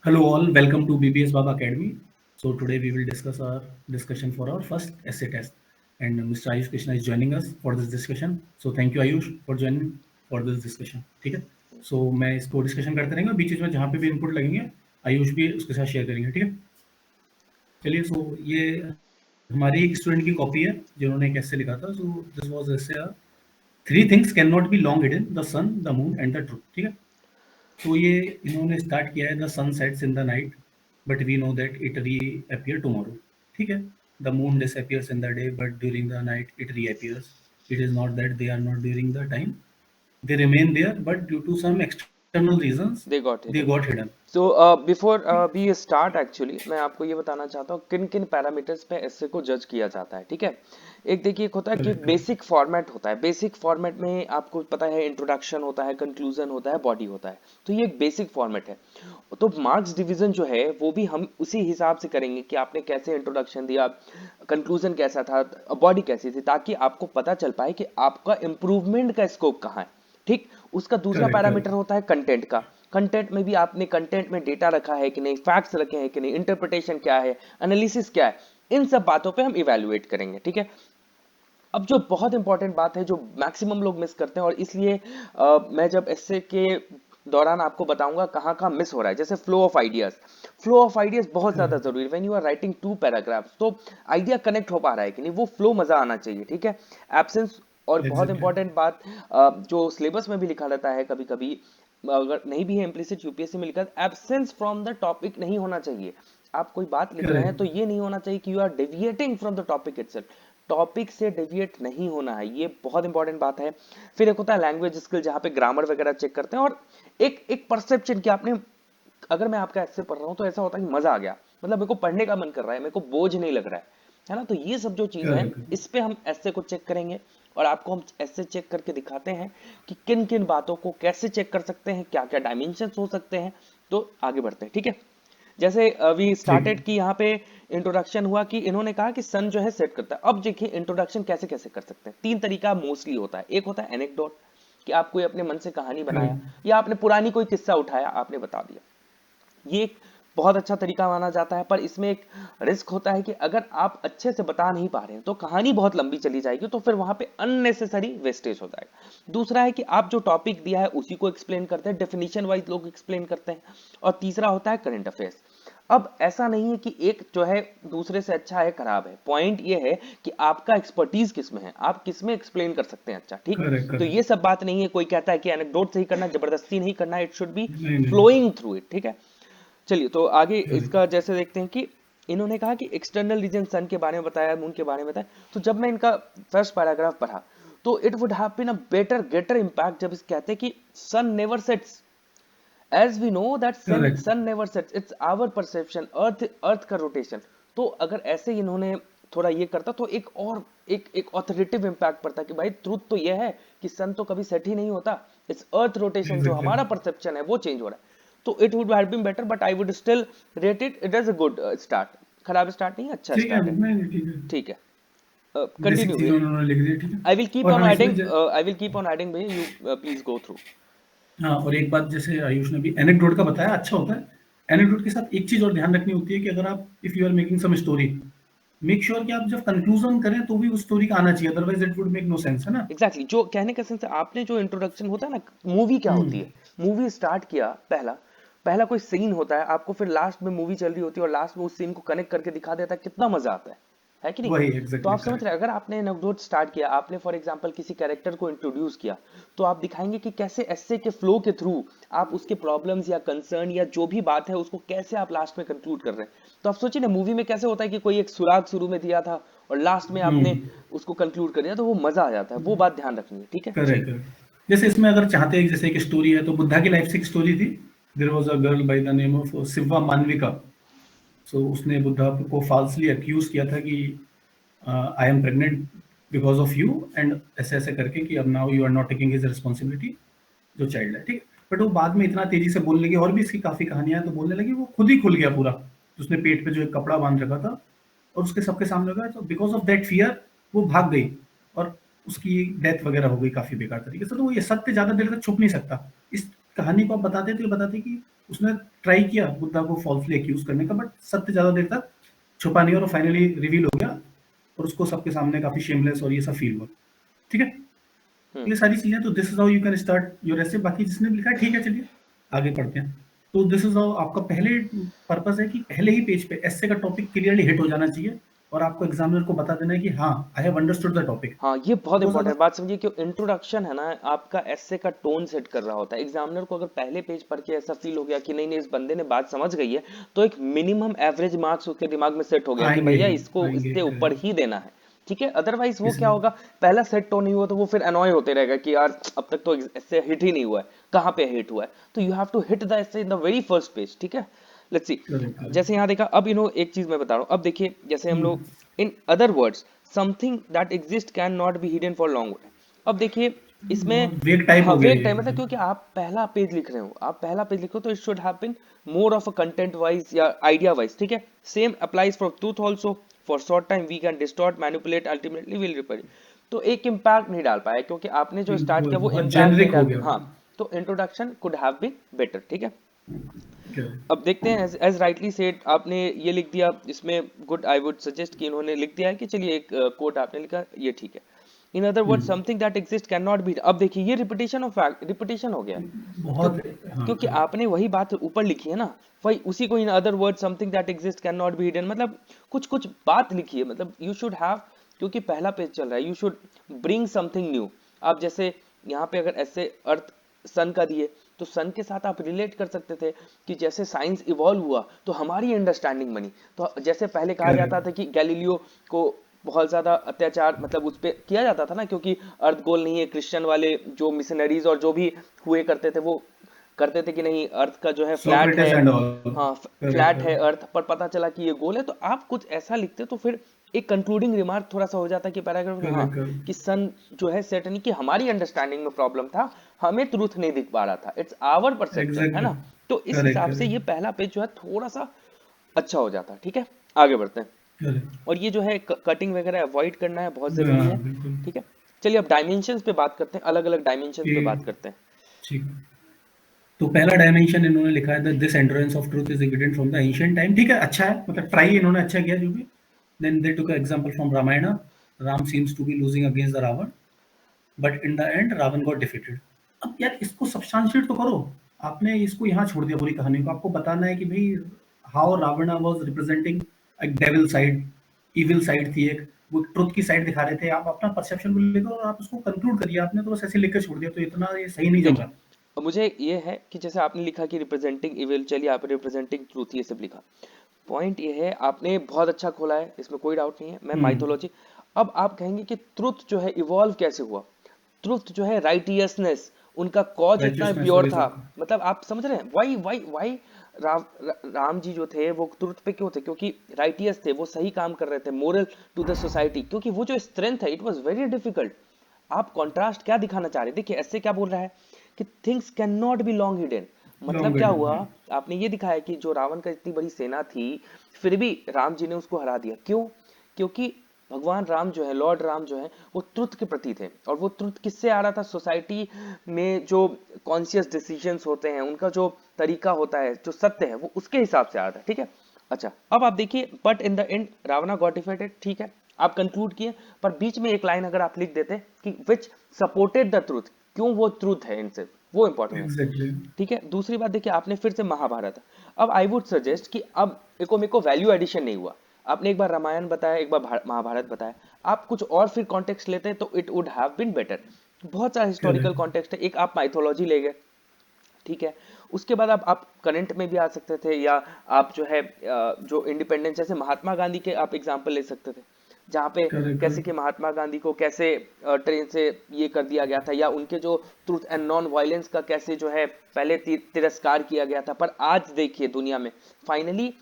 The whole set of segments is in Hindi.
Hello all, welcome to BBS Baba Academy. So today we will discuss our discussion for our first essay test, and Mr. Ayush Krishna is joining us for this discussion. So thank you Ayush for joining for this discussion. ठीक है? So मैं इसको डिस्कशन करते रहेंगे, बीच बीच में जहाँ पे भी इनपुट लगेंगे आयुष भी उसके साथ शेयर करेंगे, ठीक है? चलिए, सो ये हमारी एक स्टूडेंट की कॉपी है जिन्होंने एक essay लिखा था. So this was essay three things can not be long hidden, the sun, the moon and the truth. ठीक है? तो ये इन्होंने स्टार्ट किया है, the sun sets in the night but we know that it reappear tomorrow. ठीक है? The moon disappears in the day but during the night it reappears. It is not that they are not during the time, they remain there but due to some external reasons they got they hidden. got hidden. So before we start actually मैं आपको ये बताना चाहता हूँ किन किन पैरामीटर्स पे ऐसे को जज किया जाता है. ठीक है, एक देखिए, एक होता है कि Correct, correct. बेसिक फॉर्मेट होता है. बेसिक फॉर्मेट में आपको पता है इंट्रोडक्शन होता है, कंक्लूजन होता है, बॉडी होता है. तो ये एक बेसिक फॉर्मेट है. तो मार्क्स डिवीजन जो है वो भी हम उसी हिसाब से करेंगे कि आपने कैसे इंट्रोडक्शन दिया, कंक्लूजन कैसा था, बॉडी कैसी थी, ताकि आपको पता चल पाए कि आपका इंप्रूवमेंट का स्कोप कहाँ है. ठीक, उसका दूसरा Correct, पैरामीटर correct. होता है कंटेंट का. कंटेंट में भी आपने कंटेंट में डेटा रखा है कि नहीं, फैक्ट्स रखे हैं कि नहीं, इंटरप्रिटेशन क्या है, एनालिसिस क्या है, इन सब बातों पे हम इवेल्युएट करेंगे. ठीक है, अब जो बहुत इंपॉर्टेंट बात है जो मैक्सिमम लोग मिस करते हैं, और इसलिए मैं जब एस्से के दौरान आपको बताऊंगा कहाँ कहाँ मिस हो रहा है, जैसे flow of ideas. Flow of ideas बहुत ज्यादा Correct. जरूरी है. When you are writing two paragraphs तो आइडिया कनेक्ट हो पा रहा है कि नहीं, वो फ्लो मजा आना चाहिए. ठीक है, एब्सेंस. और बहुत Exactly. इंपॉर्टेंट बात, जो सिलेबस में भी लिखा रहता है कभी कभी, अगर नहीं भी है इम्प्लिसिट यूपीएससी में लिखा, एब्सेंस फ्रॉम द टॉपिक नहीं होना चाहिए. आप कोई बात लिख रहे हैं Correct. तो ये नहीं होना चाहिए कि you are deviating from the topic itself. Topic से डेविएट नहीं होना है, ये बहुत इंपॉर्टेंट बात है. फिर एक होता है लैंग्वेज स्किल, जहां पे ग्रामर वगैरह चेक करते हैं. और एक एक परसेप्शन कि आपने, अगर मैं आपका ऐसे पढ़ रहा हूं तो ऐसा होता है कि मजा आ गया, मतलब मेरे को पढ़ने का मन कर रहा है, मेरे को बोझ नहीं लग रहा है ना. तो ये सब जो चीजें हैं, Correct. इस पे हम ऐसे को चेक करेंगे. और आपको हम ऐसे चेक करके दिखाते हैं कि किन किन बातों को कैसे चेक कर सकते हैं, क्या क्या डायमेंशंस हो सकते हैं. तो आगे बढ़ते हैं. ठीक है, जैसे वी ठीक स्टार्टेड है. कि यहाँ पे इंट्रोडक्शन हुआ कि इन्होंने कहा कि सन जो है सेट करता है. अब देखिए इंट्रोडक्शन कैसे कैसे कर सकते हैं. तीन तरीका मोस्टली होता है. एक होता है एनेक्डोट, कि आप कोई अपने मन से कहानी बनाया, Correct. या आपने पुरानी कोई किस्सा उठाया, आपने बता दिया. ये एक बहुत अच्छा तरीका माना जाता है, पर इसमें एक रिस्क होता है कि अगर आप अच्छे से बता नहीं पा रहे हैं तो कहानी बहुत लंबी चली जाएगी, तो फिर वहां पे अननेसेसरी वेस्टेज हो जाएगा. दूसरा है कि आप जो टॉपिक दिया है उसी को एक्सप्लेन करते हैं, डेफिनेशन वाइज लोग एक्सप्लेन करते हैं. और तीसरा होता है करंट अफेयर्स. अब ऐसा नहीं है कि एक जो है दूसरे से अच्छा है, खराब है. पॉइंट ये है कि आपका एक्सपर्टीज किस में है, आप किस में एक्सप्लेन कर सकते हैं. अच्छा, ठीक. Correct, तो correct. ये सब बात नहीं है, कोई कहता है कि एनेक्डोट से ही करना, जबरदस्ती नहीं करना, इट शुड बी नहीं, नहीं. Flowing through it. ठीक है, चलिए तो आगे Correct. इसका जैसे देखते हैं कि इन्होंने कहा कि एक्सटर्नल रीजन, सन के बारे में बताया, मून के बारे में बताया. तो जब मैं इनका फर्स्ट पैराग्राफ पढ़ा तो it would have been a better greater impact जब इस कहते हैं कि sun never sets. As we know that sun Correct. Sun never sets, it's our perception, earth earth का रोटेशन. तो अगर ऐसे ही इन्होंने थोड़ा ये करता तो एक और एक ऑथोरेटिव इम्पैक्ट पड़ता कि भाई ट्रूथ तो ये है कि सन तो कभी सेट ही नहीं होता, इट्स अर्थ रोटेशन, जो Exactly. हमारा परसेप्शन है वो चेंज हो रहा है. तो it would have been better, but I would still rate it, it is a good start. खराब स्टार्ट नहीं, अच्छा ठीक है, स्टार्ट है. नहीं, नहीं, ठीक है. ठीक है, बेसिक कंटिन्यू चीजें भैया. उन्होंने लिख दी, ठीक है. आई विल कीप और ऑन हाँ इसमें adding, I will keep on adding भैया, यू प्लीज गो थ्रू. हाँ, और एक बात जैसे आयुष ने भी एनेक्डोट का बताया, अच्छा होता है. एनेक्डोट के साथ एक चीज और ध्यान रखनी होती है कि अगर आप if you are making some story, make sure कि आप जब कंक्लूजन करें तो भी उस स्टोरी का आना चाहिए, otherwise it would make no sense, है ना. एग्जैक्टली जो कहने का सेंस है, आपने जो इंट्रोडक्शन होता है ना, मूवी क्या होती है, हम्म. मूवी स्टार्ट किया, पहला पहला कोई सीन होता है, आपको फिर लास्ट में मूवी चल रही होती है और लास्ट में उस सीन को कनेक्ट करके दिखा देता है, कितना मजा आता है कि नहीं. वही तो एग्जैक्टली आप समझ रहे करेक्ट. हैं, अगर आपने एनेक्डोट स्टार्ट किया, आपने फॉर एग्जांपल किसी कैरेक्टर को इंट्रोड्यूस किया, तो आप दिखाएंगे कि कैसे ऐसे के फ्लो के थ्रू आप उसके प्रॉब्लम्स या कंसर्न या जो भी बात है उसको कैसे आप लास्ट में कंक्लूड कर रहे हैं. तो आप सोचिए ना, मूवी में कैसे होता है कि कोई एक सुराग शुरू में दिया था और लास्ट में आपने हम्म. उसको कंक्लूड कर दिया, तो वो मजा आ जाता है. वो बात ध्यान रखनी है. ठीक है, करेक्ट, चलिए. करेक्ट. जैसे इसमें अगर चाहते हैं, जैसे एक स्टोरी है तो बुद्धा की लाइफ से एक स्टोरी थी. There was a girl by the name of Shiva Manavika. So उसने बुद्धा को फॉल्सली अक्यूज किया था कि I am pregnant because of you, and ऐसे ऐसे करके कि अब now you are not taking his responsibility, जो चाइल्ड है, ठीक है. बट वो बाद में इतना तेजी से बोलने लगी, और भी इसकी काफी कहानियां हैं, तो बोलने लगी, वो खुद ही खुल गया पूरा. तो उसने पेट पे जो एक कपड़ा बांध रखा था और उसके सबके सामने हो गया, तो बिकॉज ऑफ दैट फियर वो भाग गई और उसकी डेथ वगैरह हो गई काफी बेकार तरीके से. तो वो ये सत्य ज्यादा देर तक छुप नहीं सकता. इस कहानी को आप बताते तो ये बताते कि उसने ट्राई किया बुद्धा को फॉल्सली एक्यूज करने का, बट सत्य ज्यादा देर तक छुपा नहीं और फाइनली रिवील हो गया और उसको सबके सामने काफी शेमलेस और ये सब फील हुआ। ठीक है, ये सारी चीजें, तो this is how you can start your एसे। बाकी जिसने भी लिखा है ठीक है, चलिए आगे पढ़ते हैं। तो दिस इज हाउ आपका पहले पर्पस है कि पहले ही पेज पे एसे का टॉपिक क्लियरली हिट हो जाना चाहिए और आपको एग्जामिनर को बता देना है कि हाँ I have understood the topic. हाँ, ये बहुत बिकॉज इंपॉर्टेंट अगर बात समझिए कि इंट्रोडक्शन है ना, आपका एस्से का टोन सेट कर रहा होता है। एग्जामिनर को अगर पहले पेज पढ़ के ऐसा फील हो गया कि नहीं नहीं इस बंदे ने बात समझ गई है, तो एक मिनिमम एवरेज मार्क्स उसके दिमाग में सेट हो गया कि आएंगे भैया ही, इसको आएंगे इससे ऊपर करेक्ट। ही देना है। ठीक है, अदरवाइज वो क्या इसलिए होगा, पहला सेट टोन नहीं हुआ तो वो फिर अनॉय होते रहेगा कि यार अब तक तो ऐसे हिट ही नहीं हुआ है, कहाँ पे हिट हुआ है। तो you have to hit the essay in the very first page. ठीक है, लेट्स सी। करेक्ट जैसे करेक्ट। यहाँ देखा, अब एक चीज मैं बता रहा हूँ, अब देखिए जैसे हम लोग in other words something that exist can not be hidden for long. अब देखिए इसमें, बहुत वेग टाइप हाँ हो गया वेक ये टाइम मतलब, एकदम। क्योंकि आप पहला पेज लिख रहे हो, आप पहला पेज लिखो तो it should have been more of a content wise या आइडिया वाइज। ठीक है, same applies for truth also, for short time we can distort manipulate ultimately will repair. तो एक इम्पैक्ट नहीं डाल पाया क्योंकि आपने जो स्टार्ट किया वो बहुत इम्पैक्ट नहीं जेनरिक हो डाल, गया। हाँ। तो introduction could have been better. ठीक है, करेक्ट। अब देखते हैं, एज राइटली सेड आपने ये लिख दिया इसमें, गुड। आई वुड सजेस्ट कि इन्होंने लिख दिया है कि चलिए एक कोट आपने लिखा, ये ठीक है। In other word something that exist can not B. अब देखिए ये रिपीटेशन ऑफ फैक्ट, रिपीटेशन हो गया क्यों, बहुत। हाँ क्योंकि करेक्ट। आपने वही बात ऊपर लिखी है ना, वही उसी को in other word something that exist can not be hidden, मतलब कुछ कुछ बात लिखी है, मतलब यू शुड हैव, क्योंकि पहला पेज चल रहा है, you should bring something new. आप जैसे यहाँ पे अगर ऐसे अर्थ सन का दिए तो सन के साथ आप रिलेट कर सकते थे कि जैसे साइंस इवॉल्व हुआ तो हमारी अंडरस्टैंडिंग बनी। तो जैसे पहले कहा जाता था कि गैलीलियो को बहुत ज्यादा अत्याचार मतलब उस पर किया जाता था ना, क्योंकि अर्थ गोल नहीं है। क्रिश्चियन वाले जो मिशनरीज और जो भी हुए करते थे वो करते थे कि नहीं अर्थ का जो है फ्लैट सोक्रेटिस है, एंड ऑल। हाँ करेक्ट फ्लैट है करेक्ट अर्थ, पर पता चला कि ये गोल है। तो आप कुछ ऐसा लिखते तो फिर एक कंक्लूडिंग रिमार्क थोड़ा सा हो जाता कि पैराग्राफ में, हाँ करेक्ट कि करेक्ट। सन जो है सेट नहीं, कि हमारी अंडरस्टैंडिंग में प्रॉब्लम था, हमें ट्रूथ नहीं दिख पा रहा था, इट्स आवर परसेप्शन है एग्जैक्टली। ना। तो इस करेक्ट हिसाब से ये करेक्ट पहला पेज जो है थोड़ा सा अच्छा हो जाता है। ठीक है, आगे बढ़ते हैं। करेक्ट। और ये जो है कटिंग वगैरह अवॉइड करना है, बहुत जरूरी हाँ है। बिल्कुल। ठीक है, चलिए अब डायमेंशंस पे बात करते हैं, अलग अलग डायमेंशंस पे बात ठीक करते हैं। ठीक। तो पहला डायमेंशन इन्होंने लिखा है this endurance of truth is evident from the ancient time. ठीक है, अच्छा है, मतलब ट्राई इन्होंने अच्छा किया जो भी। Then they took example from Ramayana. Ram seems to be losing against the Ravana, but in the end Ravana got defeated. अब यार इसको सब्सटैंशिएट तो करो। आपने इसको यहाँ छोड़ दिया पूरी कहानी को। आपको बताना है कि भाई हाउ रावण वाज रिप्रेजेंटिंग एक डेविल साइड, इविल साइड थी एक, वो ट्रुथ की साइड दिखा रहे थे। आप अपना परसेप्शन को लेकर और आप उसको कंक्लूड करिए। आपने तो बस ऐसे लिख के छोड़ दिया, तो इतना ये सही नहीं जम देखिए रहा। अब मुझे ये है कि जैसे आपने लिखा कि रिप्रेजेंटिंग इविल, चलिए आप रिप्रेजेंटिंग ट्रूथ ये सब लिखा। पॉइंट ये है, आपने बहुत अच्छा खोला है, इसमें कोई डाउट नहीं है। मैं हम्म। माइथोलॉजी, अब आप कहेंगे कि ट्रुथ जो है इवॉल्व कैसे हुआ। ट्रुथ जो है राइटियसनेस, उनका कॉज इतना राइटियसनेस और प्योर ये था, सब। मतलब आप समझ रहे हैं Y Y Y Ram ji जो थे वो ट्रुथ पे क्यों थे, क्योंकि राइटियस थे, वो सही काम कर रहे थे, मोरल टू द सोसाइटी। क्योंकि वो जो स्ट्रेंथ है इट वाज वेरी डिफिकल्ट। आप कॉन्ट्रास्ट क्या दिखाना चाह रहे हैं, देखिए ऐसे क्या बोल रहा है कि things can not be long hidden. मतलब लॉन्ग क्या हिडन। हुआ, हाँ। आपने ये दिखाया कि जो रावण का इतनी बड़ी सेना थी फिर भी राम जी ने उसको हरा दिया। क्यों, क्योंकि भगवान राम जो है, लॉर्ड राम जो है, वो ट्रुथ के प्रति थे। और वो ट्रुथ किससे आ रहा था, सोसाइटी में जो कॉन्शियस डिसीजंस होते हैं, उनका जो तरीका होता है, जो सत्य है, वो उसके हिसाब से आ रहा था। ठीक है, अच्छा अब आप देखिए, but in the end Ravana got defeated. ठीक है, आप कंक्लूड किए, पर बीच में एक लाइन अगर आप लिख देते कि विच सपोर्टेड द ट्रूथ, क्यों वो ट्रूथ है इनसे, वो इंपॉर्टेंट है। एग्जैक्टली। ठीक है, दूसरी बात देखिए, आपने फिर से महाभारत, अब आई वुड सजेस्ट कि अब मेरे को वैल्यू एडिशन नहीं हुआ। आपने एक बार रामायण बताया, एक बार महाभारत बताया, आप कुछ और फिर कॉन्टेक्स्ट लेते तो it would have been better. बहुत सारा हिस्टोरिकल करेक्ट। कॉन्टेक्स्ट है, एक आप माइथोलॉजी ले गए। ठीक है, उसके बाद आप करंट में भी आ सकते थे, या आप जो है जो इंडिपेंडेंस, जैसे महात्मा गांधी के आप एग्जाम्पल ले सकते थे, जहाँ पे करेक्ट कैसे कि करेक्ट। महात्मा गांधी को कैसे ट्रेन से ये कर दिया गया था, या उनके जो ट्रूथ एंड नॉन वायलेंस का कैसे जो है पहले तिरस्कार किया गया था। पर आज देखिए दुनिया में फाइनली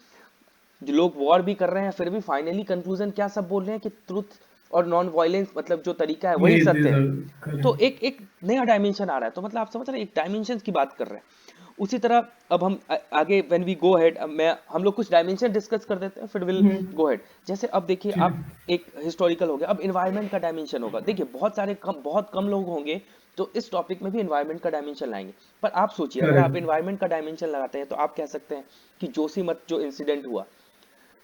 जो लोग वॉर भी कर रहे हैं फिर भी फाइनली कंक्लूजन क्या सब बोल रहे हैं कि ट्रूथ और नॉन वायलेंस मतलब जो तरीका है वही वही सत्य दीज है। आर। तो करेक्ट। एक एक नया डायमेंशन आ रहा है। तो मतलब आप समझ रहे हैं, एक डायमेंशन की बात कर रहे हैं। उसी तरह अब हम आगे व्हेन वी गो हेड, अब मैं हम लोग कुछ डायमेंशन डिस्कस कर देते हैं फिर विल गो हेड। जैसे अब देखिए, ठीक आप है। एक हिस्टोरिकल हो गया, अब इन्वायरमेंट का डायमेंशन होगा। देखिए बहुत सारे बहुत कम लोग होंगे तो इस टॉपिक में भी एनवायरनमेंट का डायमेंशन लाएंगे। पर आप सोचिए, अगर आप करेक्ट, एनवायरनमेंट का डायमेंशन लगाते हैं तो आप कह सकते हैं कि जोशीमठ जो इंसिडेंट हुआ,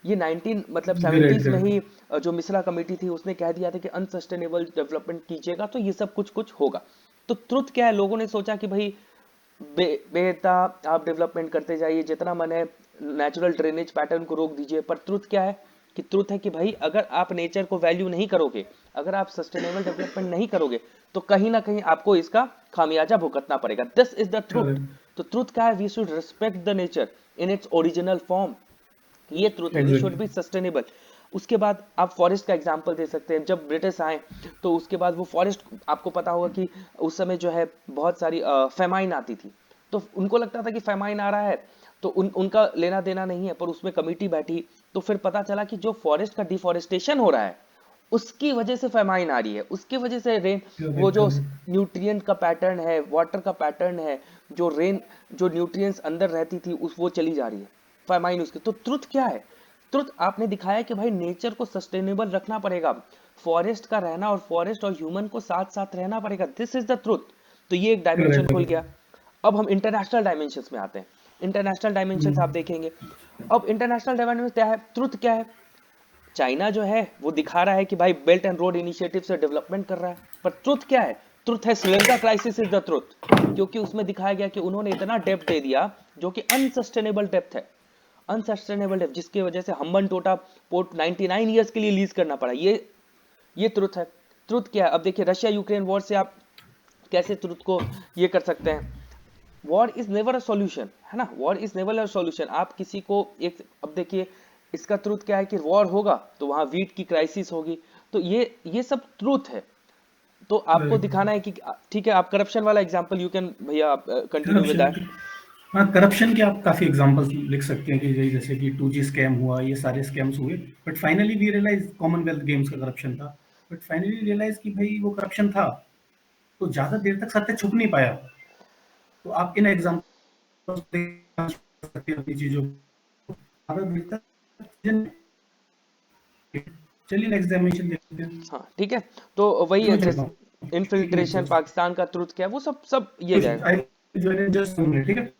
ये 19 मतलब करेक्ट, 70s में ही करेक्ट, जो मिश्रा कमेटी थी उसने कह दिया था कि अनसस्टेनेबल डेवलपमेंट कीजिएगा तो ये सब कुछ कुछ होगा। तो ट्रुथ क्या है, लोगों ने सोचा कि भाई बेटा आप डेवलपमेंट करते जाइए, जितना मन है नेचुरल ड्रेनेज पैटर्न को रोक दीजिए। पर ट्रुथ क्या है कि ट्रुथ है कि भाई अगर आप नेचर को वैल्यू नहीं करोगे, अगर आप सस्टेनेबल डेवलपमेंट नहीं करोगे, तो कहीं ना कहीं आपको इसका खामियाजा भुगतना पड़ेगा। This is the truth. Correct, तो ट्रुथ क्या है, we should respect the nature in its original form. ये ट्रुथ है, we should exactly, be sustainable. उसके बाद आप फॉरेस्ट का एग्जांपल दे सकते हैं। जब ब्रिटिश आए तो उसके बाद वो फॉरेस्ट, आपको पता होगा कि उस समय जो है बहुत सारी फेमाइन आती थी, तो उनको लगता था कि फेमाइन आ रहा है तो उनका लेना देना नहीं है। पर उसमें कमिटी बैठी तो फिर पता चला कि जो फॉरेस्ट का डिफॉरेस्टेशन हो रहा है उसकी वजह से फेमाइन आ रही है, उसकी वजह से रेन, वो करेक्ट, जो करेक्ट, न्यूट्रिएंट का पैटर्न है, वाटर का पैटर्न है, जो रेन, जो न्यूट्रिएंट्स अंदर रहती थी उस वो चली जा रही है, फेमाइन उसके। तो ट्रुथ क्या है, ट्रुथ आपने दिखाया कि भाई नेचर को सस्टेनेबल रखना पड़ेगा, फॉरेस्ट का रहना और फॉरेस्ट और ह्यूमन को साथ साथ रहना पड़ेगा। This is the truth. तो ये एक डायमेंशन खुल करेक्ट, गया। अब हम इंटरनेशनल डायमेंशंस में आते हैं। इंटरनेशनल डायमेंशंस आप देखेंगे। अब इंटरनेशनल डायमेंशन क्या है, ट्रुथ क्या है, चाइना जो है वो दिखा रहा है कि भाई बेल्ट एंड रोड इनिशिएटिव से डेवलपमेंट कर रहा है। पर ट्रुथ क्या है, ट्रुथ है Sri Lanka crisis is the truth. क्योंकि उसमें दिखाया गया कि उन्होंने इतना डेप्थ दे दिया जो कि अनसस्टेनेबल डेप्थ है, अनसस्टेनेबल डेप्थ, जिसकी वजह से हम्बन टोटा पोर्ट 99 ईयर्स के लिए लीज करना पड़ा। ये ट्रुथ है। ट्रुथ क्या है, अब देखिए रशिया यूक्रेन वॉर से आप कैसे ट्रुथ को ये कर सकते हैं। War is never a solution, है ना, war is never a solution. आप किसी को एक, अब देखिए इसका ट्रूथ क्या है कि वॉर होगा तो वहां वीट की क्राइसिस होगी। तो ये सब ट्रूथ है। तो आपको करेक्ट, दिखाना है कि ठीक है, आप करप्शन वाला एग्जांपल यू कैन भैया आप कंटिन्यू विद करप्शन, दैट। हाँ, करप्शन के आप काफी एग्जांपल्स लिख सकते हैं कि जैसे कि 2G स्कैम हुआ, ये सारे स्कैम्स हुए, but finally we realise Commonwealth Games का करप्शन था, बट फाइनली रियलाइज कि भाई वो करप्शन था, तो ज्यादा देर तक सत्य छुप नहीं पाया। तो आप इन एग्जांपल्स देख सकते हैं अपनी चीजों को, ज्यादा देर तक। चलिए नेक्स्ट डायमेंशन देखते हैं। हाँ ठीक है, तो वही जो है मैं चलता जैसे हूँ, एक मिनट इन्फिल्ट्रेशन, जस्ट, पाकिस्तान का ट्रूथ क्या है, वो सब सब ये जाएगा। I join in just 1 minute, ठीक है,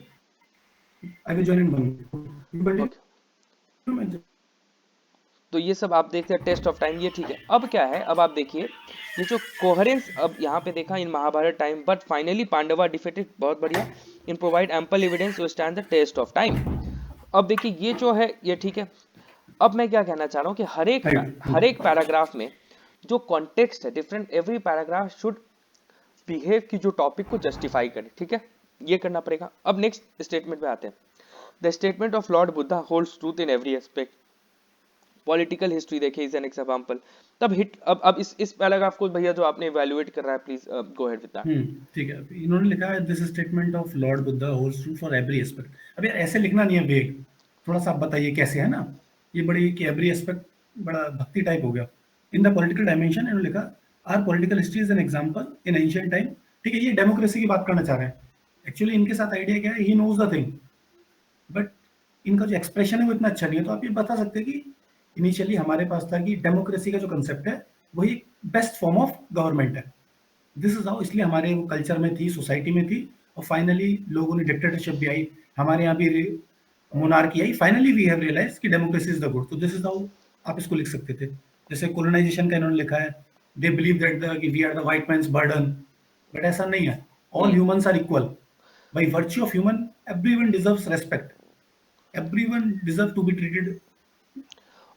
I will join in 1 minute, okay, तो ये सब आप देखते हैं टेस्ट ऑफ टाइम, ये ठीक है। अब क्या है, अब आप देखिए ये जो कोहेरेंस, अब यहाँ पे देखा in Mahabharat time but finally Pandava defeated, बहुत बढ़िया, in provide ample evidence to stand the test of time. अब देखिए ये जो है ये ठीक है। अब मैं क्या कहना चाह रहा हूँ कि हर एक पैराग्राफ में जो कॉन्टेक्स्ट है different, every paragraph should behave की जो टॉपिक को जस्टिफाई करे, ठीक है, ये करना पड़ेगा। अब नेक्स्ट स्टेटमेंट पे आते हैं। The statement of Lord Buddha holds truth in every aspect. Political history देखिए इज एन एग्जांपल। तब हिट, अब इस पैराग्राफ को भैया जो आपने इवैल्यूएट कर रहा है, please go ahead with that. ठीक है, इन्होंने लिखा है this statement of Lord Buddha holds true for every aspect. अब यार ऐसे लिखना नहीं है वेग, थोड़ा सा आप बताइए कैसे, है ना, ये बड़ी कि एवरी एस्पेक्ट बड़ा भक्ति टाइप हो गया। इन द पॉलिटिकल डायमेंशन इन्होंने लिखा our political history is an example in ancient time. ठीक है, ये डेमोक्रेसी की बात करना चाह रहे हैं। एक्चुअली इनके साथ आइडिया क्या है, he knows the thing, but इनका जो एक्सप्रेशन है वो इतना अच्छा नहीं है। तो आप ये बता सकते हैं कि इनिशियली हमारे पास था कि डेमोक्रेसी का जो कंसेप्ट है वही बेस्ट फॉर्म ऑफ गवर्नमेंट है। दिस इज हाउ, इसलिए हमारे वो कल्चर में थी, सोसाइटी में थी, और फाइनली लोगों ने डिक्टेटरशिप भी आई, हमारे यहाँ भी मोनार्की आई, फाइनली वी हैव रियलाइज कि डेमोक्रेसी इज द गुड। तो दिस इज हाउ आप इसको लिख सकते थे। जैसे कोलोनाइजेशन का इन्होंने लिखा है, दे बिलीव दैट द कि we are the white man's burden, but ऐसा नहीं है, all hmm, humans are equal, by virtue of human everyone deserves respect, everyone deserve to be treated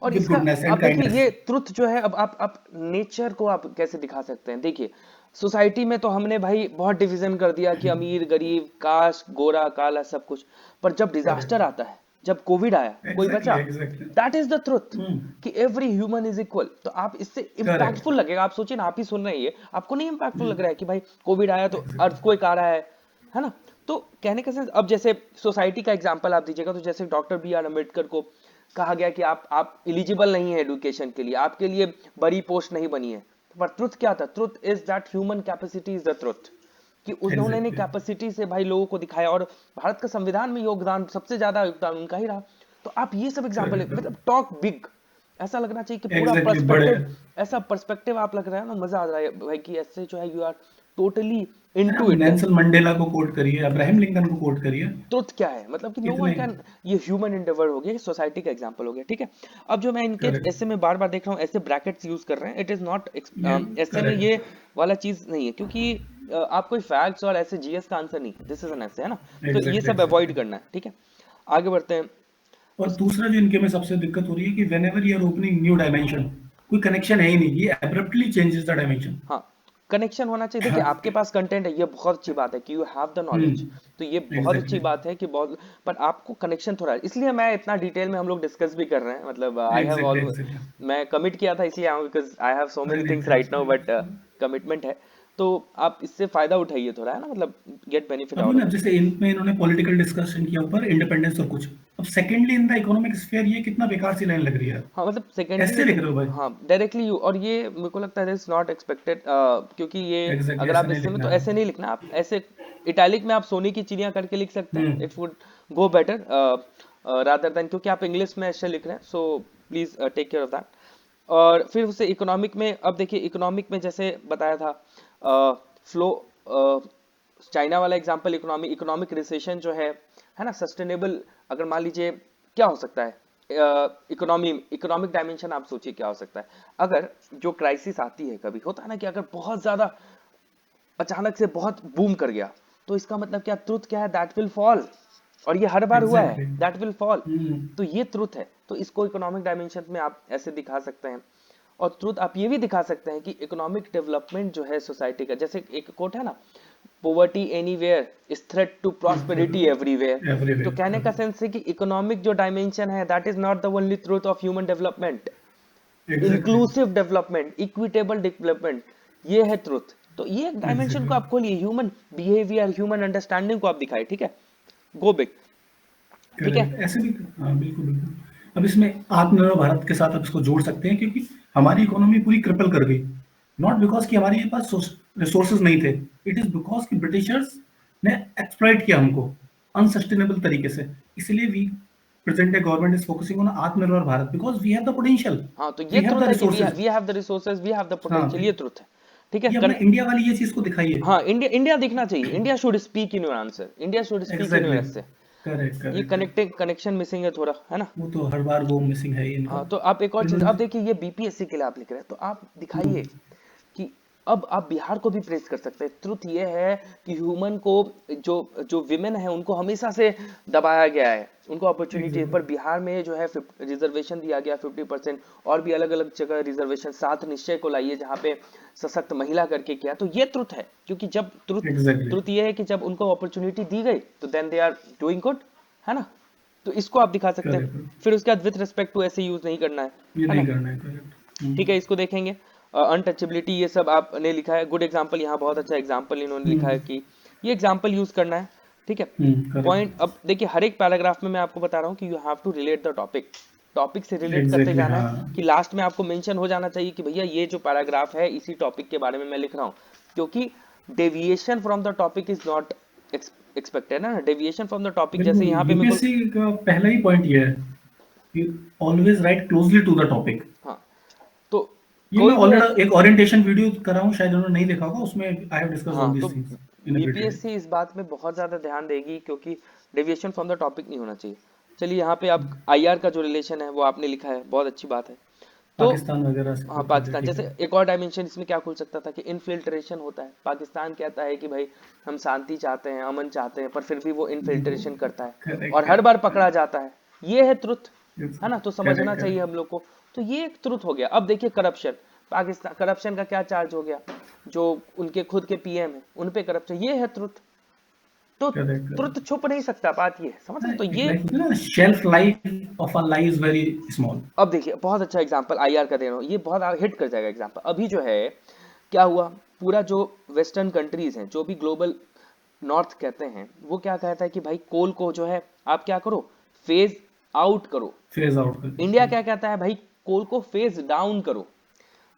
और विद इसका गुडनेस आप एंड देखिए काइंडनेस। ये ट्रुथ जो है, अब आप नेचर को आप कैसे दिखा सकते हैं। देखिए सोसाइटी में तो हमने भाई बहुत डिवीजन कर दिया कि अमीर गरीब, कास्ट, गोरा काला सब कुछ। पर जब डिजास्टर करेक्ट, आता है, जब कोविड आया, कोई एग्जैक्टली, बचा, exactly, that is the truth कि एवरी ह्यूमन इज इक्वल। तो आप इससे करेक्ट, इंपैक्टफुल लगेगा, आप सोचिए ना, आप ही सुन रहे हैं ये, आपको नहीं इंपैक्टफुल लग रहा है कि भाई कोविड आया तो एग्जैक्टली, अर्थक्वेक आ रहा है ना। तो कहने का सेंस, अब जैसे सोसाइटी का एग्जांपल आप दीजिएगा, तो जैसे डॉक्टर बी आर अम्बेडकर को कहा गया कि आप एलिजिबल नहीं है एजुकेशन के लिए, आपके लिए बड़ी पोस्ट नहीं बनी है। पर ट्रुथ क्या था, truth is that human capacity is the truth, कि उन्होंने ने एग्जैक्टली, कैपेसिटी से भाई लोगों को दिखाया, और भारत का संविधान में योगदान, सबसे ज्यादा योगदान उनका ही रहा। तो आप ये सब एग्जांपल है, करेक्ट, मतलब टॉक बिग, ऐसा लगना चाहिए कि पूरा एग्जैक्टली, बड़े, पर्सपेक्टिव, ऐसा पर्सपेक्टिव आप लग रहा है ना, मजा आ रहा है भाई कि ऐसे जो है यू आर टोटली अरे इनटू आप इट है। नेल्सन मंडेला को कोट करिए, अब्राहम लिंकन को कोट करिए, ट्रुथ क्या है, मतलब कि नो वन कितने। कैन, ये ह्यूमन एंडेवर हो गया, सोसाइटी का एग्जांपल हो गया, ठीक है। अब जो मैं इनके करेक्ट। ऐसे में बार बार देख रहा हूँ ऐसे ब्रैकेट्स यूज कर रहे हैं, इट इज नॉट ये ऐसे में ये करेक्ट। वाला चीज नहीं है, क्योंकि आप कोई फैक्ट्स और ऐसे जीएस का आंसर नहीं है, दिस इज एन ऐसे, है ना। तो ये एग्जैक्टली सब अवॉइड एग्जैक्टली। करना है, ठीक है। आगे बढ़ते हैं। और उस दूसरा जो इनके में सबसे दिक्कत हो रही है कि whenever you are opening new dimension, कोई कनेक्शन है ही नहीं, ये एब्रप्टली चेंजेस द डायमेंशन। हाँ, कनेक्शन होना चाहिए। देखिए हाँ। आपके पास कंटेंट है, ये बहुत अच्छी बात है कि यू हैव द नॉलेज, तो ये बहुत अच्छी एग्जैक्टली बात है कि बहुत, पर आपको कनेक्शन थोड़ा, इसलिए मैं इतना डिटेल में हम लोग डिस्कस भी कर रहे हैं, मतलब I have exactly all, exactly. मैं कमिट किया था इसलिए आऊँ, बिकॉज आई हैव सो अरे मेनी नहीं, things thanks right now, but thanks. Commitment है। तो आप इससे फायदा उठाइए थोड़ा, है ना, मतलब गेट बेनिफिट अभी आउट ना ऑफ इट। जैसे इनमें इन्होंने पॉलिटिकल डिस्कशन किया ऊपर इंडिपेंडेंस और कुछ, अब secondly in the economic sphere, ये कितना बेकार सी लाइन लग रही है। हाँ, मतलब सेकेंडली ऐसे ये तो, लिख रहे हो भाई। हाँ डायरेक्टली यू, और ये मेरे को लगता है इज नॉट एक्सपेक्टेड, क्योंकि ये एग्जैक्टली अगर ऐसे आप नहीं इससे में, लिखना तो है। ऐसे नहीं लिखना, आप ऐसे इटैलिक में आप सोने की चिड़िया करके लिख सकते हैं, hmm. It would go better rather than, क्योंकि आप इंग्लिश में ऐसे लिख रहे हैं, so please take care of that. और फिर उससे इकोनॉमिक में, अब देखिए इकोनॉमिक में जैसे बताया था, फ्लो, चाइना वाला एग्जांपल, इकोनॉमिक रिसेशन जो है ना, सस्टेनेबल, अगर मान लीजिए क्या हो सकता है, इकोनॉमिक डायमेंशन आप सोचिए क्या हो सकता है, अगर जो क्राइसिस आती है, कभी होता है ना कि अगर बहुत ज्यादा अचानक से बहुत बूम कर गया, तो इसका मतलब क्या, ट्रुथ क्या है, दैट विल फॉल, और ये हर बार हुआ है, exactly. That will fall. Hmm. तो ये ट्रुथ है, तो इसको इकोनॉमिक डायमेंशन में आप ऐसे दिखा सकते हैं। और ट्रुथ आप ये भी दिखा सकते हैं कि इकोनॉमिक डेवलपमेंट जो है सोसाइटी का, जैसे एक कोट है ना, poverty anywhere is threat to prosperity everywhere. तो एवरीवेयर कहने का करेक्ट। सेंस है कि इकोनॉमिक जो डायमेंशन है, that is not the only truth of human development, exactly inclusive development, equitable development, ये है ट्रुथ। तो ये एक डायमेंशन को एग्जैक्टली। आप खोलिए, ह्यूमन बिहेवियर, ह्यूमन अंडरस्टैंडिंग को आप दिखाए, ठीक है, गो बिग, ठीक है। करेक्ट ऐसे भी। हाँ बिल्कुल बिल्कुल। अब इसमें आत्मनिर्भर भारत के साथ आप इसको जोड़ सकते हैं, क्योंकि हमारी इकोनॉमी पूरी क्रिपल कर गई, नॉट बिकॉज कि हमारे पास रिसोर्सेज नहीं थे, इट इज बिकॉज कि ब्रिटिशर्स ने एक्सप्लॉइट किया हमको अनसस्टेनेबल तरीके से। इसलिए we present day government is focusing on Atmanirbhar Bharat because we have the potential, हाँ, तो ये वी हैव ट्रुथ द है कि resources. We have the resources, we have the हाँ पोटेंशियल, ये ट्रुथ है, ठीक है। ये अपना इंडिया वाली ये चीज को दिखाइए। हाँ, इंडिया, इंडिया दिखना चाहिए, India should speak in your answer, India should speak in your exactly. ऐसे। करेक्ट ये correct correct. Connecting connection missing है थोड़ा, है ना। वो तो हर बार वो मिसिंग है ही इनका। हाँ, तो आप एक और चीज, इन्होंने। अब देखिए ये बीपीएससी के लिए आप लिख रहे हैं, तो आप दिखाइए हम्म। कि अब आप बिहार को भी प्रेस कर सकते हैं। ट्रुथ ये है कि ह्यूमन को, जो जो विमेन है उनको हमेशा से दबाया गया है, उनको अपॉर्चुनिटी, एग्जैक्टली। पर बिहार में जो है रिजर्वेशन दिया गया 50%, और भी अलग अलग जगह रिजर्वेशन, साथ निश्चय को लाइए जहाँ पे सशक्त महिला करके किया, तो ये ट्रुथ है, क्योंकि जब ट्रुथ, एग्जैक्टली। ट्रुथ ये है कि जब उनको अपॉर्चुनिटी दी गई, तो then they are doing good, है ना। तो इसको आप दिखा सकते हैं। करेक्ट। फिर उसके बाद विथ रिस्पेक्ट टू ऐसे यूज नहीं करना ये है ना, नहीं करना है, करेक्ट। ठीक है। इसको देखेंगे, अनटचेबिलिटी, ये सब आपने लिखा है, गुड एग्जांपल, यहाँ बहुत अच्छा एग्जांपल इन्होंने लिखा है हम्म। कि ये एग्जांपल यूज करना है, ठीक है। Point, correct. अब देखिए हर एक पैराग्राफ में मैं आपको बता रहा हूँ कि you have to relate the topic, topic से रिलेट करते एग्जैक्टली जाना है, हाँ। कि लास्ट में आपको मेंशन हो जाना चाहिए कि भैया ये जो पैराग्राफ है इसी टॉपिक के बारे में मैं लिख रहा हूँ, क्योंकि deviation from the topic is not expected ना, डेविएशन फ्रॉम द टॉपिक, जैसे बिल्कुल यहाँ पे मेरे को, यूपीएससी का पहला ही पॉइंट ये है कि always write closely to the topic. हाँ, तो ये मैं कोई भी, ऑलरेडी एक ओरिएंटेशन वीडियो कर रहा हूँ, शायद उन्होंने नहीं देखा होगा, उसमें आई हैव डिस्कस ऑल हाँ, तो these things in a detail. BPSC इस बात में बहुत ज्यादा ध्यान देगी, क्योंकि डेविएशन फ्रॉम द टॉपिक नहीं होना चाहिए। चलिए यहाँ पे आप आईआर का जो रिलेशन है वो आपने लिखा है, बहुत अच्छी बात है। तो पाकिस्तान वगैरह से हाँ, कोट कर दिया, पाकिस्तान, ठीक जैसे है। एक और डायमेंशन इसमें क्या खुल सकता था कि इनफिल्ट्रेशन होता है, पाकिस्तान कहता है कि भाई हम शांति चाहते हैं, अमन चाहते हैं, पर फिर भी वो इनफिल्ट्रेशन करता है करेक्ट और हर बार करेक्ट पकड़ा जाता है, ये है ट्रुथ, है ना। तो समझना करेक्ट चाहिए करेक्ट। हम लोग को, तो ये एक ट्रुथ हो गया। अब देखिए करप्शन, पाकिस्तान, करप्शन का क्या चार्ज हो गया, जो उनके खुद के पीएम है उन पे करप्शन, ये है ट्रुथ। तो करेक्ट ट्रुथ करेक्ट। छुप नहीं सकता, बात ये है, समझ रहे हैं? तो एक ये, लाइफ होती है ना, shelf life of a lie is very small. अब देखिए बहुत अच्छा एग्जांपल आईआर का दे रहा हूँ, ये बहुत हिट कर जाएगा एग्जांपल। अभी जो है क्या हुआ, पूरा जो वेस्टर्न कंट्रीज हैं, जो भी ग्लोबल नॉर्थ कहते हैं, वो क्या कहता है कि भाई कोल को जो है आप क्या करो, फेज आउट करो। फेज आउट कर दो। इंडिया क्या कहता है, भाई कोल को फेज डाउन करो।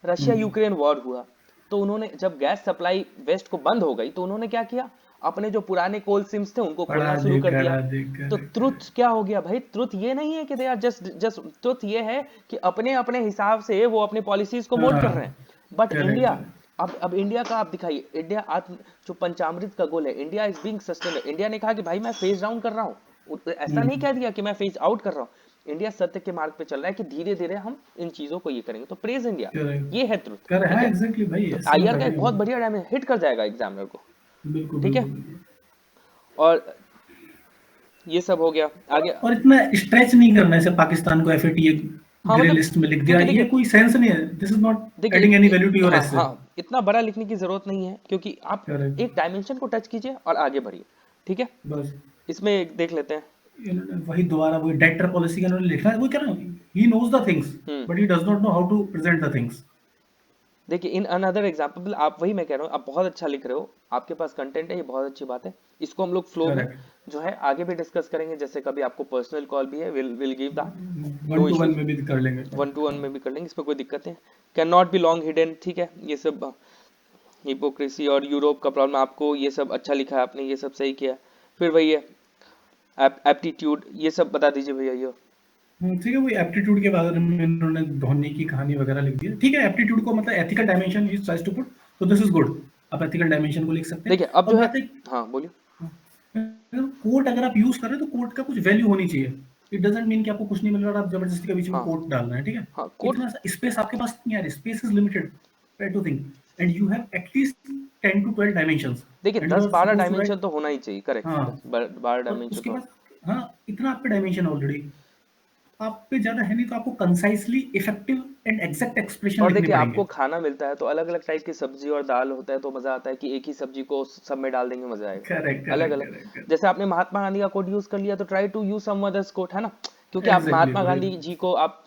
रशिया हम्म। यूक्रेन वॉर हुआ, तो उन्होंने जब गैस सप्लाई वेस्ट को बंद हो गई, तो उन्होंने क्या किया, अपने जो पुराने कोल सिम्स थे उनको खोलना शुरू कर दिया। कड़ा दे तो करेक्ट ट्रुथ क्या हो गया भाई, ट्रुथ ये नहीं है कि they are just just, truth ये है कि अपने अपने हिसाब से वो अपने पॉलिसीज को मोल्ड कर रहे हाँ हैं। But correct India, correct. अब इंडिया का आप दिखाइए, इंडिया आत्म जो पंचामृत का गोल है, India is being sustainable. India ने कहा कि भाई मैं फेज डाउन कर रहा हूँ, ऐसा नहीं कह दिया कि मैं फेज आउट कर रहा हूँ। इंडिया सत्य के मार्ग पे चल रहा है कि धीरे धीरे हम इन चीजों को ये करेंगे। तो प्रेज इंडिया, ये है ट्रुथ, कर ठीक हाँ है। एग्जैक्टली भाई, तो ऐसे मैं आईआर का एक अग्री बहुत हूँ। बढ़िया डायमेंशन हिट कर जाएगा एग्जामिनर को, बिल्कुल ठीक है। बिल्कुल बिल्कुल। और ये सब हो गया आगे। और इतना स्ट्रेच नहीं करना है इसे, पाकिस्तान को एफएटीए हाँ ग्रे मतलब, लिस्ट में लिख दिया, क्योंकि ये देखिए कोई सेंस नहीं है, दिस इज नॉट देखिए adding any value to your हाँ एसे। हाँ, इतना बड़ा लिखने की जरूरत नहीं है, क्योंकि आप करेक्ट। एक डायमेंशन को टच कीजिए और आगे बढ़िए, ठीक है। बस इसमें एक देख लेते हैं। इन्होंने वही दोबारा वही डेटर पॉलिसी का इन्होंने लिखना है, वो क्या ना, he knows the things hmm, but he does not know how to present the things. देखिए इन अनदर एग्जाम्पल, आप वही मैं कह रहा हूँ, आप बहुत अच्छा लिख रहे हो, आपके पास कंटेंट है, ये बहुत अच्छी बात है। इसको हम लोग फ्लो में करेक्ट। जो है आगे भी डिस्कस करेंगे, जैसे कभी आपको पर्सनल कॉल भी है, will give that, one no to one issues. में भी कर लेंगे। 1-to-1 में भी कर लेंगे, इसमें कोई दिक्कत नहीं। Can not be long hidden, ठीक है, ये सब हिपोक्रेसी और यूरोप का प्रॉब्लम, आपको ये सब अच्छा लिखा है आपने, ये सब सही किया। फिर वही है एप्टीट्यूड, ये सब बता दीजिए भैया ये। ठीक है, वही एप्टीट्यूड के बारे में इन्होंने धोनी की कहानी वगैरह लिख दी है। ठीक है, एप्टीट्यूड को मतलब ethical dimension he tries to put, तो दिस इज गुड। आप एथिकल डायमेंशन को लिख सकते हैं। देखिए अब और जो है, बात है, हाँ बोलिए। कोट अगर आप यूज कर रहे हैं तो कोट का कुछ वैल्यू होनी चाहिए। इट डजंट मीन कि आपको कुछ नहीं मिल रहा और आप जबरदस्ती के बीच में हाँ कोट डाल रहे हैं, ठीक है। हाँ, कोट। इतना स्पेस आपके पास नहीं है, space is limited, try to think, and you have at least 10 to 12 dimensions, देखिए and you are 10-12 suppose to dimension right. तो होना ही चाहिए, करेक्ट, हाँ, 10-12 और डायमेंशन उसके तो। बाद, हाँ, इतना आप पे डायमेंशन ऑलरेडी आप पे ज्यादा है नहीं, तो आपको कंसाइसली इफेक्टिव एंड एग्जैक्ट एक्सप्रेशन और लिखने देखिए पड़ेंगे। आपको खाना मिलता है तो अलग अलग टाइप की सब्जी और दाल होता है, तो मजा आता है कि एक ही सब्जी को सब में डाल देंगे, मजा आएगा। करेक्ट अलग करेक्ट अलग, करेक्ट। जैसे आपने महात्मा गांधी का कोट यूज कर लिया, तो try to use some others quote, है ना। क्योंकि आप एग्जैक्टली महात्मा वही। गांधी जी को आप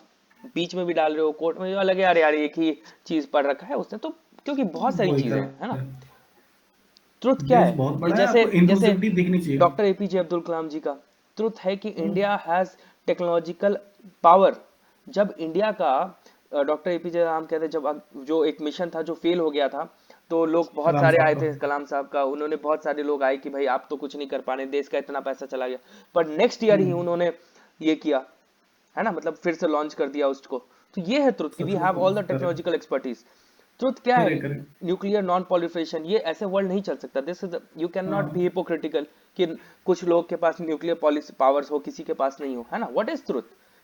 बीच में भी डाल रहे हो, कोट में जो अलग है, यार यार एक ही चीज पढ़ रखा है उसने तो, क्योंकि बहुत सारी वही चीजें हैं, है ना। करेक्ट। ट्रुथ क्या देश है बहुत कि बड़ा है, जैसे आपको जैसे इंक्लूसिविटी दिखनी चाहिए। डॉक्टर एपीजे अब्दुल कलाम जी का ट्रुथ है कि इंडिया हैज टेक्नोलॉजिकल पावर। जब इंडिया का डॉक्टर एपीजे कलाम कहते हैं, जब जो एक मिशन था जो फेल हो गया था, तो लोग बहुत कलाम सारे साहब आए का। थे कलाम साहब का, उन्होंने बहुत सारे लोग आए कि भाई आप तो कुछ नहीं कर पा रहे, देश का इतना पैसा चला गया। पर नेक्स्ट ईयर ही हम्म, उन्होंने ये किया, है ना, मतलब फिर से लॉन्च कर दिया उसको। तो ये है ट्रुथ कि we success have all the correct technological expertise. Truth क्या है, correct correct. Nuclear non proliferation, ये ऐसे वर्ल्ड नहीं चल सकता। This is, you can not be हाँ हिपोक्रिटिकल कि कुछ लोग के पास न्यूक्लियर पॉलिसी पावर्स हो, किसी के पास नहीं हो, है ना। व्हाट इज ट्रुथ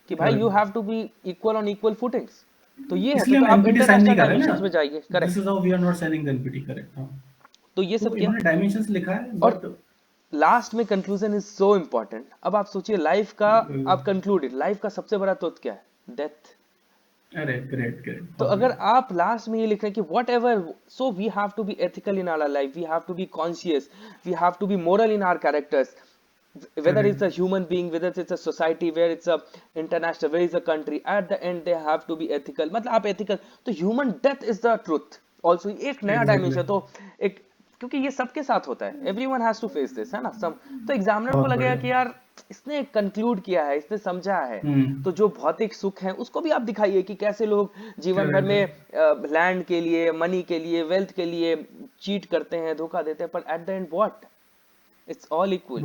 कि भाई you correct, have to be equal on equal footings. तो ये है, इसलिए तो हम आप एनपीटी साइन इंटरनेशनल नहीं कर रहे ना। डायमेंशंस में जाइए, this correct. Is how we are not signing the NPT, correct, हाँ। तो ये तो सब किया। इन्होंने डायमेंशंस लिखा है और बट लास्ट में कंक्लूजन इज सो इंपॉर्टेंट। अब आप सोचिए लाइफ का, आप कंक्लूडेड लाइफ का सबसे बड़ा ट्रुथ क्या है, डेथ। अरे ग्रेट ग्रेट, तो बहुत अगर बढ़िया। आप लास्ट में ये लिख रहे हैं कि whatever, so we have to be ethical in our life, we have to be conscious, we have to be moral in our characters, whether it's a correct. human being, whether it's a society, where it's a international, where is a country, at the end they have to be ethical, मतलब आप ethical, तो human death is the truth also, एक नया एग्जैक्टली। dimension। तो एक, क्योंकि ये सबके साथ होता है, everyone has to face this, है ना, सब। तो एग्जामिनर को बहुत लगेगा बढ़िया। कि यार इसने कंक्लूड किया है, इसने समझा है। हम्म। तो जो भौतिक सुख है उसको भी आप दिखाइए कि कैसे लोग जीवन भर करेक्ट में लैंड के लिए, मनी के लिए, वेल्थ के लिए चीट करते हैं, धोखा देते हैं, पर at the end what, it's all equal.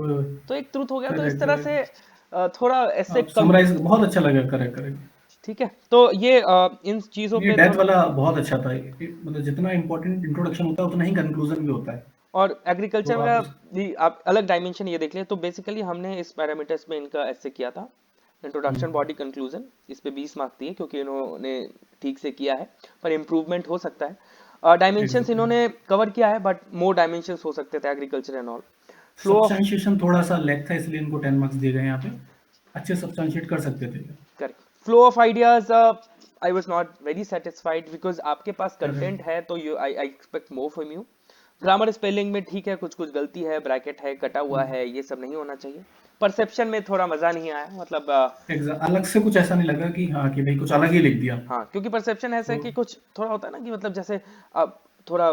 तो एक ट्रूथ हो गया। तो इस करेक्ट तरह से करेक्ट। थोड़ा ऐसे आप कम, समराइज बहुत अच्छा लगा, करेक्ट करेक्ट। ठीक है। तो ये इन चीजों ये पे डेथ थोड़ा। वाला बहुत अच्छा था, मतलब जितना इंपॉर्टेंट इंट्रोडक्शन होता है उतना ही कंक्लूजन भी होता है। और तो एग्रीकल्चर आप का इस भी आप अलग डायमेंशन ये देख ले, तो बेसिकली हमने इस पैरामीटर्स में इनका ऐसे किया था, इंट्रोडक्शन, हम्म, बॉडी, कंक्लूजन। इस पे 20 मार्क दिए क्योंकि इन्होंने ठीक से किया है, पर इम्प्रूवमेंट हो सकता है। Dimensions exactly. इन्होंने कवर किया है, बट मोर डायमेंशंस हो सकते थे, agriculture and all. Flow of, substantiation थोड़ा सा लैग था, इसलिए इनको 10 मार्क्स दिए गए यहाँ पे। अच्छे सब्सटेंशिएट कर सकते थे। Correct, flow of ideas, I was not very satisfied because आपके पास कंटेंट करेक्ट। है, तो you I expect more from you. Grammar spelling में ठीक है, कुछ कुछ गलती है, ब्रैकेट है, कटा हुआ है, ये सब नहीं होना चाहिए। परसेप्शन में थोड़ा मजा नहीं आया, मतलब अलग से कुछ ऐसा नहीं लगा कि हाँ कि भाई कुछ अलग ही लिख दिया। हाँ, क्योंकि परसेप्शन ऐसा तो है कि कुछ थोड़ा होता है ना कि मतलब जैसे अब थोड़ा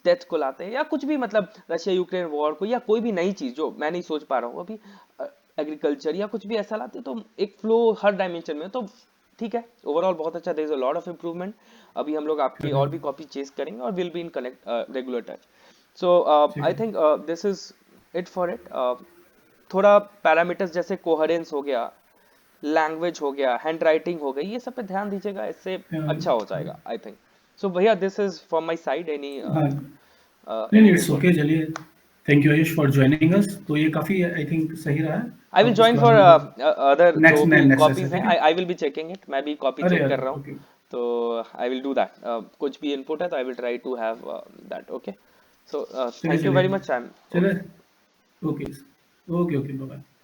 डेथ को लाते हैं या कुछ भी, मतलब रशिया यूक्रेन वॉर को, या कोई भी नई चीज जो मैं नहीं सोच पा रहा हूँ अभी, एग्रीकल्चर या कुछ भी ऐसा लाते हैं, तो एक फ्लो हर डायमेंशन में, तो ठीक है। ओवरऑल बहुत अच्छा, there is a lot of improvement. अभी हम लोग आपकी और भी करेक्ट। कॉपी चेस करेंगे और will be in connect regular touch. So ठीक आई है। Think this is it for it. थोड़ा पैरामीटर्स जैसे कोहेरेंस हो गया, लैंग्वेज हो गया, हैंड राइटिंग हो गई, ये सब पे ध्यान दीजिएगा, इससे अच्छा हो जाएगा आई थिंक। सो भैया this is from my side any हाँ नहीं नहीं, इट्स एनीथिंग ओके, चलिए। Thank you Ayush for joining us. तो ये काफ़ी आई थिंक सही रहा है। आई विल अब ज्वाइन इसके बाद फॉर हम लोग अदर जो नेक्स्ट भी नेक्स्ट ऐसे, कॉपीज हैं ठीक है। I will be checking it मैं भी कॉपी अरे चेक कर यार, रहा हूँ ओके। तो आई विल डू दैट कुछ भी इनपुट है तो I will try to have that okay so चलिए थैंक यू चलिए वेरी मच आई एम चलिए। Okay okay okay okay, bye.